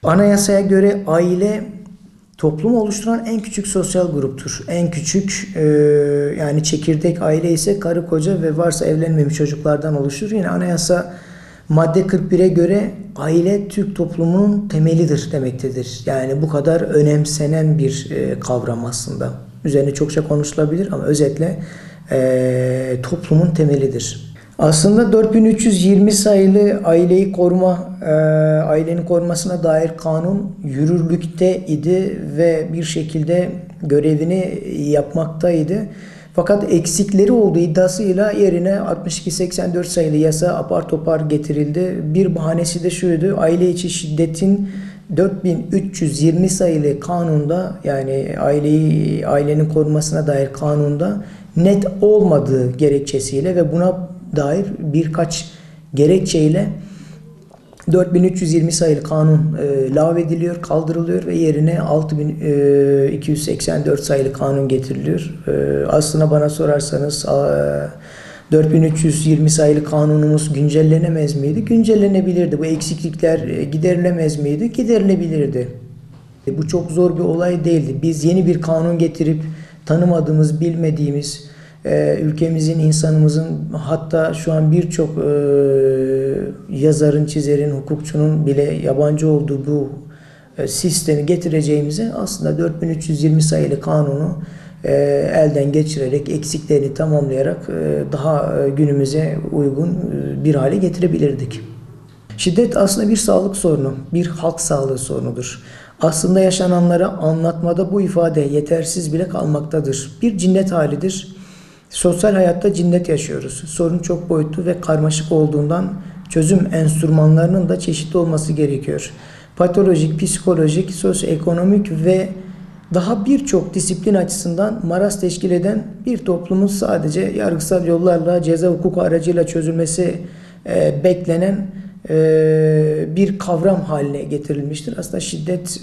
Anayasaya göre aile toplumu oluşturan en küçük sosyal gruptur. En küçük yani çekirdek aile ise karı koca ve varsa evlenmemiş çocuklardan oluşur. Yine anayasa madde 41'e göre aile Türk toplumunun temelidir demektedir. Yani bu kadar önemsenen bir kavram aslında. Üzerine çokça konuşulabilir ama özetle toplumun temelidir. Aslında 4320 sayılı aileyi koruma, ailenin korumasına dair kanun yürürlükte idi ve bir şekilde görevini yapmaktaydı. Fakat eksikleri olduğu iddiasıyla yerine 6284 sayılı yasa apar topar getirildi. Bir bahanesi de şuydu: aile içi şiddetin 4320 sayılı kanunda, yani ailenin korunmasına dair kanunda net olmadığı gerekçesiyle ve buna dair birkaç gerekçeyle 4320 sayılı kanun lağvediliyor, kaldırılıyor ve yerine 6284 sayılı kanun getiriliyor. Aslına bana sorarsanız 4320 sayılı kanunumuz güncellenemez miydi? Güncellenebilirdi. Bu eksiklikler giderilemez miydi? Giderilebilirdi. Bu çok zor bir olay değildi. Biz yeni bir kanun getirip tanımadığımız, bilmediğimiz, ülkemizin, insanımızın, hatta şu an birçok yazarın, çizerin, hukukçunun bile yabancı olduğu bu sistemi getireceğimize aslında 4320 sayılı kanunu elden geçirerek, eksiklerini tamamlayarak daha günümüze uygun bir hale getirebilirdik. Şiddet aslında bir sağlık sorunu, bir halk sağlığı sorunudur. Aslında yaşananları anlatmada bu ifade yetersiz bile kalmaktadır. Bir cinnet halidir. Sosyal hayatta cinnet yaşıyoruz. Sorun çok boyutlu ve karmaşık olduğundan çözüm enstrümanlarının da çeşitli olması gerekiyor. Patolojik, psikolojik, sosyoekonomik ve daha birçok disiplin açısından maraz teşkil eden bir toplumun sadece yargısal yollarla, ceza hukuku aracıyla çözülmesi beklenen bir kavram haline getirilmiştir. Aslında şiddet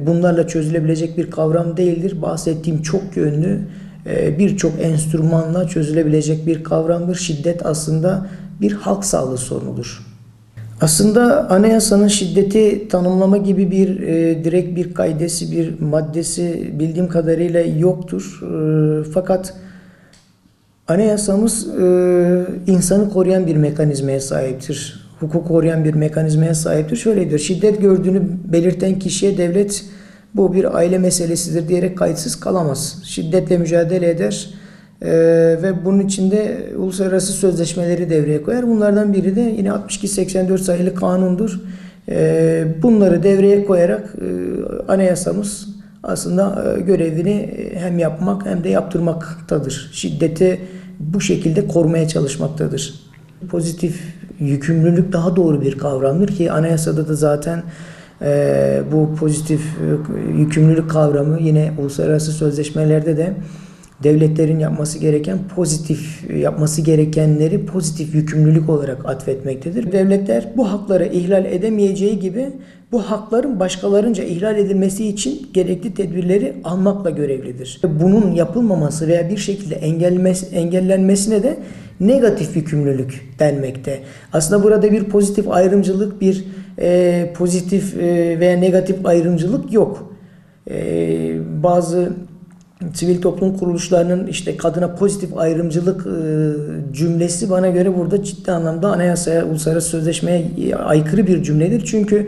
bunlarla çözülebilecek bir kavram değildir. Bahsettiğim çok yönlü, birçok enstrümanla çözülebilecek bir kavramdır. Şiddet aslında bir halk sağlığı sorunudur. Aslında anayasanın şiddeti tanımlama gibi bir direkt bir kaidesi, bir maddesi bildiğim kadarıyla yoktur. Fakat anayasamız insanı koruyan bir mekanizmaya sahiptir. Hukuk koruyan bir mekanizmaya sahiptir. Şöyle diyor: şiddet gördüğünü belirten kişiye devlet bu bir aile meselesidir diyerek kayıtsız kalamaz. Şiddetle mücadele eder ve bunun içinde uluslararası sözleşmeleri devreye koyar. Bunlardan biri de yine 6284 sayılı kanundur. Bunları devreye koyarak anayasamız aslında görevini hem yapmak hem de yaptırmaktadır. Şiddeti bu şekilde korumaya çalışmaktadır. Pozitif yükümlülük daha doğru bir kavramdır ki anayasada da zaten bu pozitif yükümlülük kavramı yine uluslararası sözleşmelerde de devletlerin yapması gereken, pozitif yapması gerekenleri pozitif yükümlülük olarak atfetmektedir. Devletler bu hakları ihlal edemeyeceği gibi bu hakların başkalarınca ihlal edilmesi için gerekli tedbirleri almakla görevlidir. Bunun yapılmaması veya bir şekilde engellenmesine de negatif yükümlülük denmekte. Aslında burada bir pozitif ayrımcılık, bir pozitif veya negatif ayrımcılık yok. Bazı sivil toplum kuruluşlarının işte kadına pozitif ayrımcılık cümlesi bana göre burada ciddi anlamda anayasaya, uluslararası sözleşmeye aykırı bir cümledir. Çünkü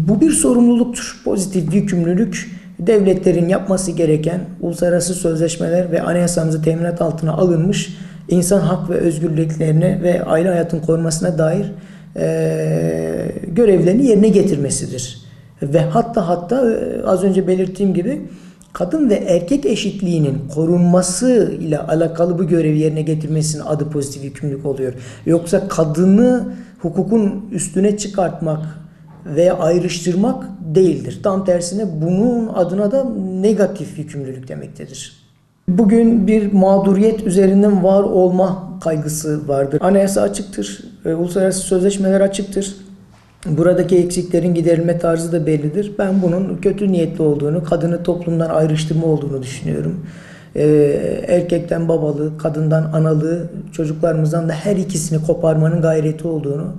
bu bir sorumluluktur. Pozitif yükümlülük devletlerin yapması gereken uluslararası sözleşmeler ve anayasamızı teminat altına alınmış insan hak ve özgürlüklerine ve aile hayatının korunmasına dair görevlerini yerine getirmesidir. Ve hatta az önce belirttiğim gibi kadın ve erkek eşitliğinin korunması ile alakalı bu görevi yerine getirmesinin adı pozitif yükümlülük oluyor. Yoksa kadını hukukun üstüne çıkartmak veya ayrıştırmak değildir. Tam tersine bunun adına da negatif yükümlülük demektedir. Bugün bir mağduriyet üzerinden var olma kaygısı vardır. Anayasa açıktır, uluslararası sözleşmeler açıktır. Buradaki eksiklerin giderilme tarzı da bellidir. Ben bunun kötü niyetli olduğunu, kadını toplumdan ayrıştırma olduğunu düşünüyorum. Erkekten babalığı, kadından analığı, çocuklarımızdan da her ikisini koparmanın gayreti olduğunu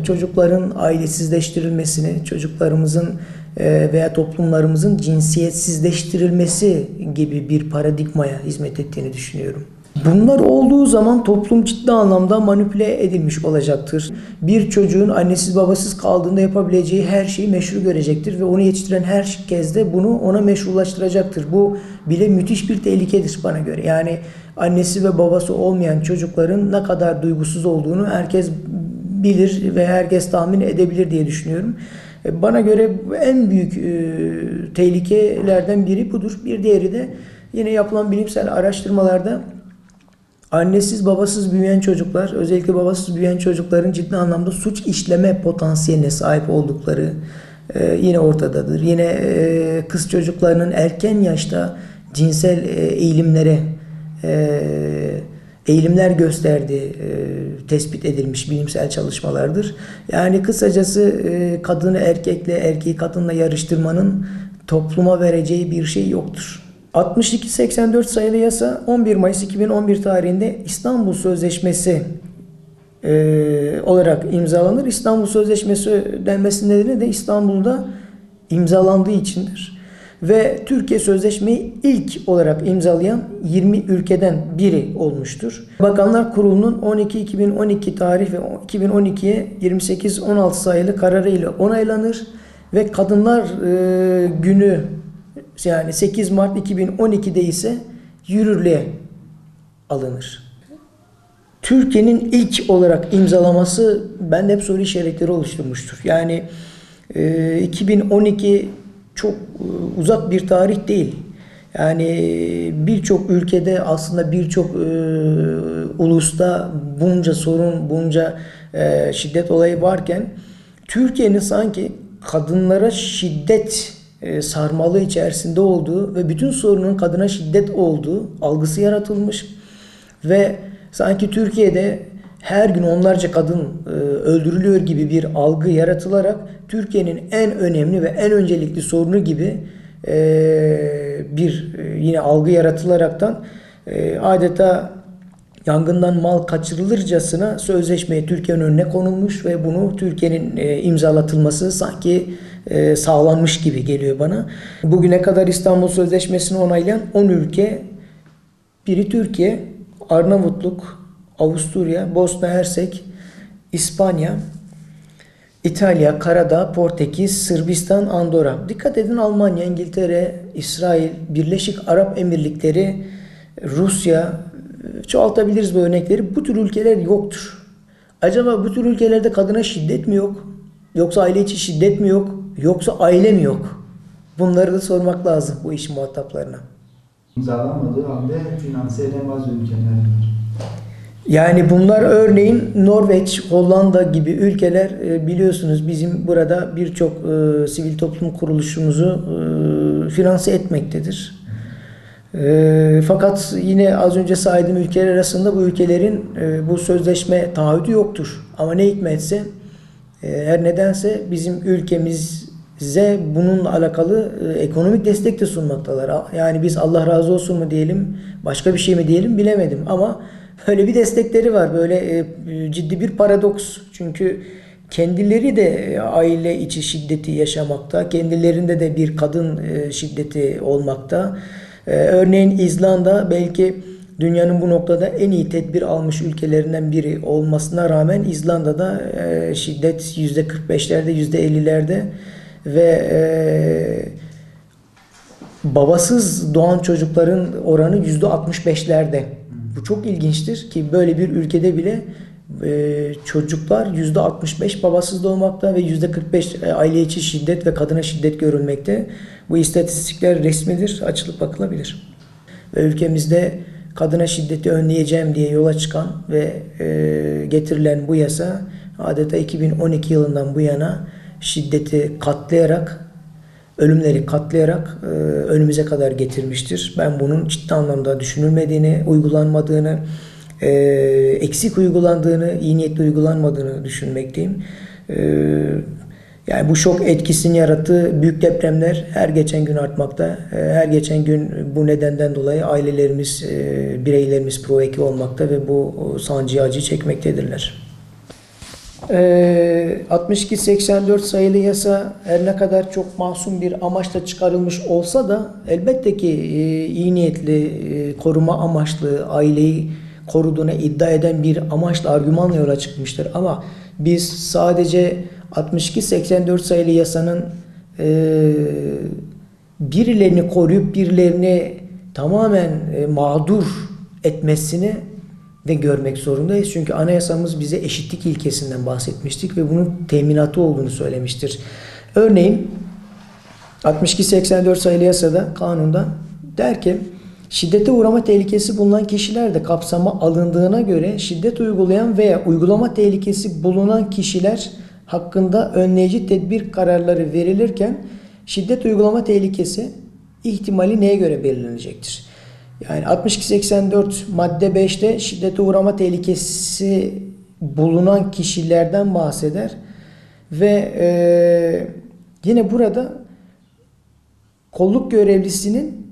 çocukların ailesizleştirilmesini, çocuklarımızın veya toplumlarımızın cinsiyetsizleştirilmesi gibi bir paradigmaya hizmet ettiğini düşünüyorum. Bunlar olduğu zaman toplum ciddi anlamda manipüle edilmiş olacaktır. Bir çocuğun annesiz babasız kaldığında yapabileceği her şeyi meşru görecektir ve onu yetiştiren herkes de bunu ona meşrulaştıracaktır. Bu bile müthiş bir tehlikedir bana göre. Yani annesi ve babası olmayan çocukların ne kadar duygusuz olduğunu herkes bilir ve herkes tahmin edebilir diye düşünüyorum. Bana göre en büyük tehlikelerden biri budur. Bir diğeri de yine yapılan bilimsel araştırmalarda annesiz babasız büyüyen çocuklar, özellikle babasız büyüyen çocukların ciddi anlamda suç işleme potansiyeline sahip oldukları yine ortadadır. Yine kız çocuklarının erken yaşta cinsel eğilimler gösterdiği tespit edilmiş bilimsel çalışmalardır. Yani kısacası kadını erkekle, erkeği kadınla yarıştırmanın topluma vereceği bir şey yoktur. 62-84 sayılı yasa 11 Mayıs 2011 tarihinde İstanbul Sözleşmesi olarak imzalanır. İstanbul Sözleşmesi denmesinin nedeni de İstanbul'da imzalandığı içindir. Ve Türkiye sözleşmeyi ilk olarak imzalayan 20 ülkeden biri olmuştur. Bakanlar Kurulu'nun 12-2012 tarih ve 2012'ye 28-16 sayılı kararı ile onaylanır ve Kadınlar Günü yani 8 Mart 2012'de ise yürürlüğe alınır. Türkiye'nin ilk olarak imzalaması bende hep soru işaretleri oluşturmuştur. Yani 2012 çok uzak bir tarih değil. Yani birçok ülkede aslında birçok ulusta bunca sorun, bunca şiddet olayı varken Türkiye'nin sanki kadınlara şiddet sarmalı içerisinde olduğu ve bütün sorunun kadına şiddet olduğu algısı yaratılmış ve sanki Türkiye'de her gün onlarca kadın öldürülüyor gibi bir algı yaratılarak Türkiye'nin en önemli ve en öncelikli sorunu gibi bir yine algı yaratılaraktan adeta yangından mal kaçırılırcasına sözleşmeye Türkiye'nin önüne konulmuş ve bunu Türkiye'nin imzalatılması sanki sağlanmış gibi geliyor bana. Bugüne kadar İstanbul Sözleşmesi'ni onaylayan 10 ülke, biri Türkiye, Arnavutluk, Avusturya, Bosna Hersek, İspanya, İtalya, Karadağ, Portekiz, Sırbistan, Andorra. Dikkat edin, Almanya, İngiltere, İsrail, Birleşik Arap Emirlikleri, Rusya, çoğaltabiliriz bu örnekleri. Bu tür ülkeler yoktur. Acaba bu tür ülkelerde kadına şiddet mi yok? Yoksa aile içi şiddet mi yok? Yoksa aile mi yok? Bunları da sormak lazım bu iş muhataplarına. İmzalanmadığı halde finanse edemez ülkeler var. Yani bunlar örneğin Norveç, Hollanda gibi ülkeler biliyorsunuz bizim burada birçok sivil toplum kuruluşumuzu finanse etmektedir. Fakat yine az önce saydığım ülkeler arasında bu ülkelerin bu sözleşme taahhüdü yoktur. Ama ne hikmetse her nedense bizim ülkemize bununla alakalı ekonomik destek de sunmaktalar. Yani biz Allah razı olsun mu diyelim, başka bir şey mi diyelim bilemedim ama böyle bir destekleri var. Böyle ciddi bir paradoks. Çünkü kendileri de aile içi şiddeti yaşamakta. Kendilerinde de bir kadın şiddeti olmakta. Örneğin İzlanda belki dünyanın bu noktada en iyi tedbir almış ülkelerinden biri olmasına rağmen İzlanda'da şiddet %45'lerde, %50'lerde ve babasız doğan çocukların oranı %65'lerde. Bu çok ilginçtir ki böyle bir ülkede bile çocuklar %65 babasız doğmakta ve %45 aile içi şiddet ve kadına şiddet görülmekte. Bu istatistikler resmidir, açılıp bakılabilir. Ve ülkemizde kadına şiddeti önleyeceğim diye yola çıkan ve getirilen bu yasa adeta 2012 yılından bu yana şiddeti katlayarak, ölümleri katlayarak önümüze kadar getirmiştir. Ben bunun ciddi anlamda düşünülmediğini, uygulanmadığını, eksik uygulandığını, iyi niyetli uygulanmadığını düşünmekteyim. Yani bu şok etkisini yarattığı büyük depremler her geçen gün artmakta. Her geçen gün bu nedenden dolayı ailelerimiz, bireylerimiz provoke olmakta ve bu sancıyı, acı çekmektedirler. 62-84 sayılı yasa her ne kadar çok masum bir amaçla çıkarılmış olsa da elbette ki iyi niyetli, koruma amaçlı, aileyi koruduğuna iddia eden bir amaçla, argümanla yola çıkmıştır. Ama biz sadece 62-84 sayılı yasanın birilerini koruyup birilerini tamamen mağdur etmesini de görmek zorundayız. Çünkü anayasamız bize eşitlik ilkesinden bahsetmiştik ve bunun teminatı olduğunu söylemiştir. Örneğin 62-84 sayılı yasada, kanunda der ki şiddete uğrama tehlikesi bulunan kişiler de kapsama alındığına göre şiddet uygulayan veya uygulama tehlikesi bulunan kişiler hakkında önleyici tedbir kararları verilirken şiddet uygulama tehlikesi ihtimali neye göre belirlenecektir? Yani 62-84 madde 5'te şiddete uğrama tehlikesi bulunan kişilerden bahseder ve yine burada kolluk görevlisinin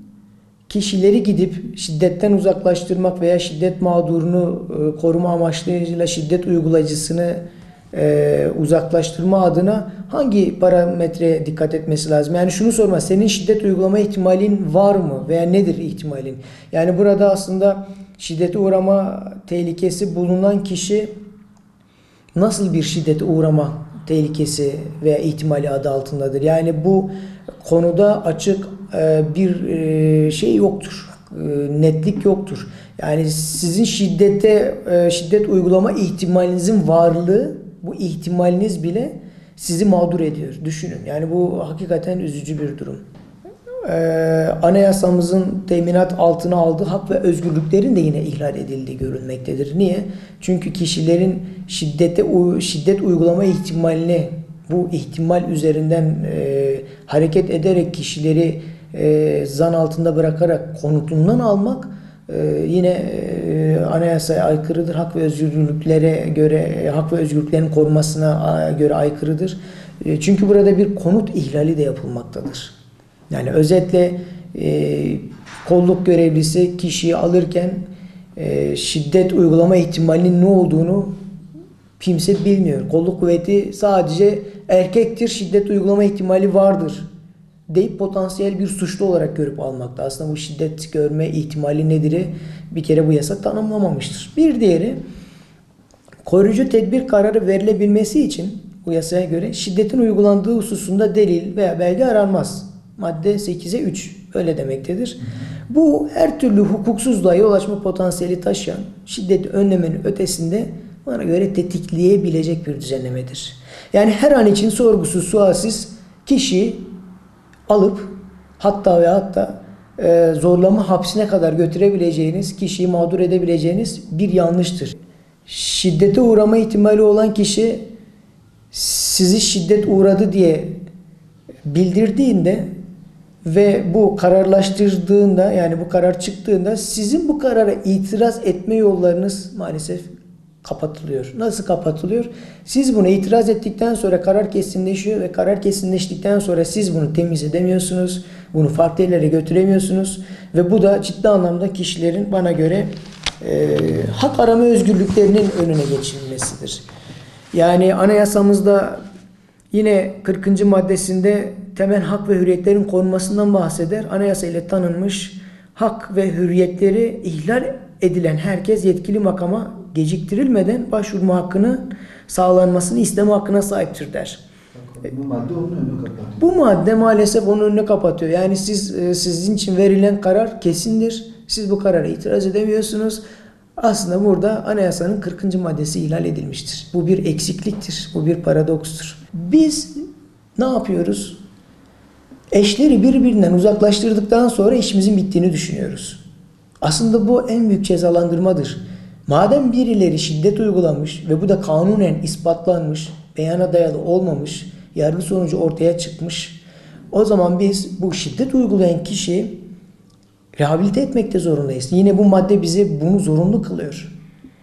kişileri gidip şiddetten uzaklaştırmak veya şiddet mağdurunu koruma amaçlarıyla şiddet uygulayıcısını uzaklaştırma adına hangi parametreye dikkat etmesi lazım? Yani şunu sorma, senin şiddet uygulama ihtimalin var mı veya nedir ihtimalin? Yani burada aslında şiddete uğrama tehlikesi bulunan kişi nasıl bir şiddete uğrama tehlikesi veya ihtimali adı altındadır? Yani bu konuda açık bir şey yoktur. Netlik yoktur. Yani sizin şiddet uygulama ihtimalinizin varlığı, bu ihtimaliniz bile sizi mağdur ediyor. Düşünün. Yani bu hakikaten üzücü bir durum. Anayasamızın teminat altına aldığı hak ve özgürlüklerin de yine ihlal edildiği görülmektedir. Niye? Çünkü kişilerin şiddet uygulama ihtimalini, bu ihtimal üzerinden hareket ederek kişileri zan altında bırakarak konutundan almak yine anayasaya aykırıdır. Hak ve özgürlüklere göre, hak ve özgürlüklerin korunmasına göre aykırıdır. Çünkü burada bir konut ihlali de yapılmaktadır. Yani özetle kolluk görevlisi kişiyi alırken şiddet uygulama ihtimalinin ne olduğunu kimse bilmiyor. Kolluk kuvveti sadece erkektir, şiddet uygulama ihtimali vardır deyip potansiyel bir suçlu olarak görüp almakta. Aslında bu şiddet görme ihtimali nedir? Bir kere bu yasa tanımlamamıştır. Bir diğeri, koruyucu tedbir kararı verilebilmesi için bu yasaya göre şiddetin uygulandığı hususunda delil veya belge aranmaz. Madde 8'e 3 öyle demektedir. Bu her türlü hukuksuzluğa yol açma potansiyeli taşıyan, şiddeti önlemenin ötesinde bana göre tetikleyebilecek bir düzenlemedir. Yani her an için sorgusuz sualsiz kişiyi alıp hatta zorlama hapsine kadar götürebileceğiniz, kişiyi mağdur edebileceğiniz bir yanlıştır. Şiddete uğrama ihtimali olan kişi sizi şiddet uğradı diye bildirdiğinde ve bu kararlaştırdığında, yani bu karar çıktığında sizin bu karara itiraz etme yollarınız maalesef kapatılıyor. Nasıl kapatılıyor? Siz buna itiraz ettikten sonra karar kesinleşiyor ve karar kesinleştikten sonra siz bunu temiz edemiyorsunuz. Bunu farklı yerlere götüremiyorsunuz ve bu da ciddi anlamda kişilerin bana göre hak arama özgürlüklerinin önüne geçilmesidir. Yani anayasamızda yine 40. maddesinde temel hak ve hürriyetlerin korunmasından bahseder. Anayasa ile tanınmış hak ve hürriyetleri ihlal edilen herkes yetkili makama geciktirilmeden başvurma hakkının sağlanmasını isteme hakkına sahiptir der. Bu madde onun önünü kapatıyor. Bu madde maalesef onun önünü kapatıyor. Yani sizin için verilen karar kesindir. Siz bu karara itiraz edemiyorsunuz. Aslında burada anayasanın 40. maddesi ihlal edilmiştir. Bu bir eksikliktir. Bu bir paradokstur. Biz ne yapıyoruz? Eşleri birbirinden uzaklaştırdıktan sonra işimizin bittiğini düşünüyoruz. Aslında bu en büyük cezalandırmadır. Madem birileri şiddet uygulamış ve bu da kanunen ispatlanmış, beyana dayalı olmamış, yargı sonucu ortaya çıkmış, o zaman biz bu şiddet uygulayan kişiyi rehabilite etmekte zorundayız. Yine bu madde bize bunu zorunlu kılıyor.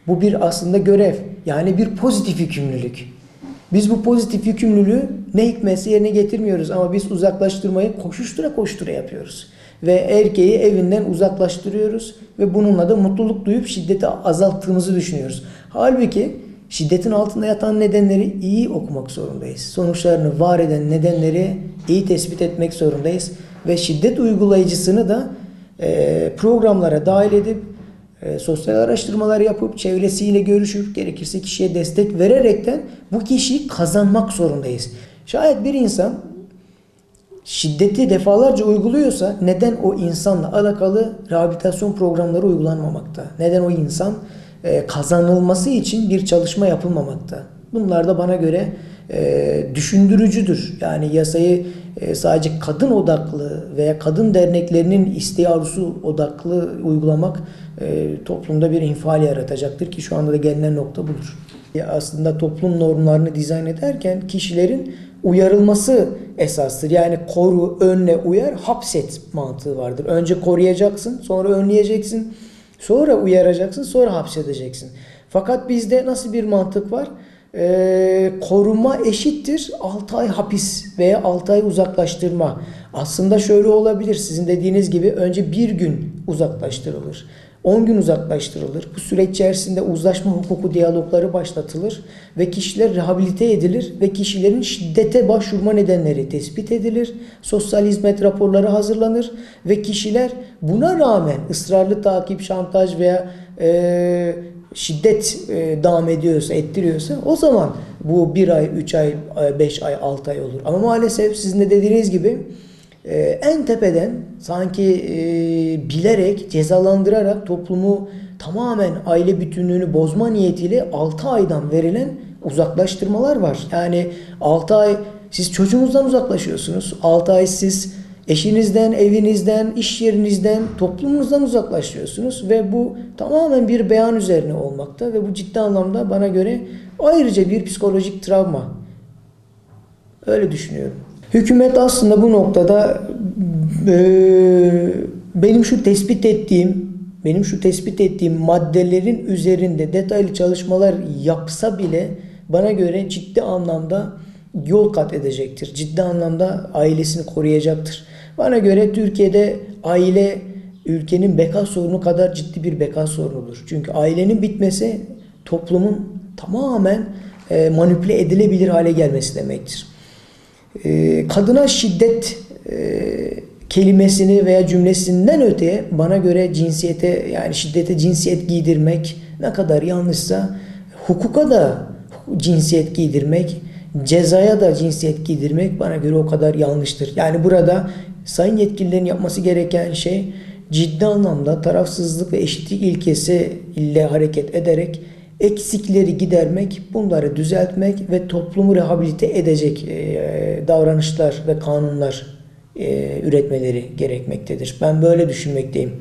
Bu bir aslında görev. Yani bir pozitif yükümlülük. Biz bu pozitif yükümlülüğü ne hikmetse yerine getirmiyoruz ama biz uzaklaştırmayı koştura yapıyoruz. Ve erkeği evinden uzaklaştırıyoruz ve bununla da mutluluk duyup şiddeti azalttığımızı düşünüyoruz. Halbuki şiddetin altında yatan nedenleri iyi okumak zorundayız. Sonuçlarını var eden nedenleri iyi tespit etmek zorundayız. Ve şiddet uygulayıcısını da programlara dahil edip sosyal araştırmalar yapıp çevresiyle görüşüp gerekirse kişiye destek vererekten bu kişiyi kazanmak zorundayız. Şayet bir insan şiddeti defalarca uyguluyorsa neden o insanla alakalı rehabilitasyon programları uygulanmamakta? Neden o insan kazanılması için bir çalışma yapılmamakta? Bunlar da bana göre düşündürücüdür. Yani yasayı sadece kadın odaklı veya kadın derneklerinin isteği arzusu odaklı uygulamak toplumda bir infial yaratacaktır ki şu anda da gelinen nokta budur. Aslında toplum normlarını dizayn ederken kişilerin uyarılması esastır. Yani koru, önle, uyar, hapset mantığı vardır. Önce koruyacaksın, sonra önleyeceksin, sonra uyaracaksın, sonra hapsedeceksin. Fakat bizde nasıl bir mantık var? Koruma eşittir 6 ay hapis veya 6 ay uzaklaştırma. Aslında şöyle olabilir. Sizin dediğiniz gibi önce 1 gün uzaklaştırılır. 10 gün uzaklaştırılır. Bu süreç içerisinde uzlaşma hukuku diyalogları başlatılır ve kişiler rehabilite edilir ve kişilerin şiddete başvurma nedenleri tespit edilir. Sosyal hizmet raporları hazırlanır ve kişiler buna rağmen ısrarlı takip, şantaj veya şiddet devam ediyorsa, ettiriyorsa o zaman bu 1 ay, 3 ay, 5 ay, 6 ay olur. Ama maalesef sizin de dediğiniz gibi en tepeden sanki bilerek, cezalandırarak toplumu tamamen aile bütünlüğünü bozma niyetiyle 6 aydan verilen uzaklaştırmalar var. Yani 6 ay siz çocuğunuzdan uzaklaşıyorsunuz. 6 ay siz eşinizden, evinizden, iş yerinizden, toplumunuzdan uzaklaşıyorsunuz ve bu tamamen bir beyan üzerine olmakta ve bu ciddi anlamda bana göre ayrıca bir psikolojik travma. Öyle düşünüyorum. Hükümet aslında bu noktada benim şu tespit ettiğim maddelerin üzerinde detaylı çalışmalar yapsa bile bana göre ciddi anlamda yol kat edecektir. Ciddi anlamda ailesini koruyacaktır. Bana göre Türkiye'de aile ülkenin beka sorunu kadar ciddi bir beka sorunudur. Çünkü ailenin bitmesi toplumun tamamen manipüle edilebilir hale gelmesi demektir. Kadına şiddet kelimesini veya cümlesinden öteye bana göre cinsiyete, yani şiddete cinsiyet giydirmek ne kadar yanlışsa hukuka da cinsiyet giydirmek, cezaya da cinsiyet giydirmek bana göre o kadar yanlıştır. Yani burada sayın yetkililerin yapması gereken şey ciddi anlamda tarafsızlık ve eşitlik ilkesi ile hareket ederek eksikleri gidermek, bunları düzeltmek ve toplumu rehabilite edecek davranışlar ve kanunlar üretmeleri gerekmektedir. Ben böyle düşünmekteyim.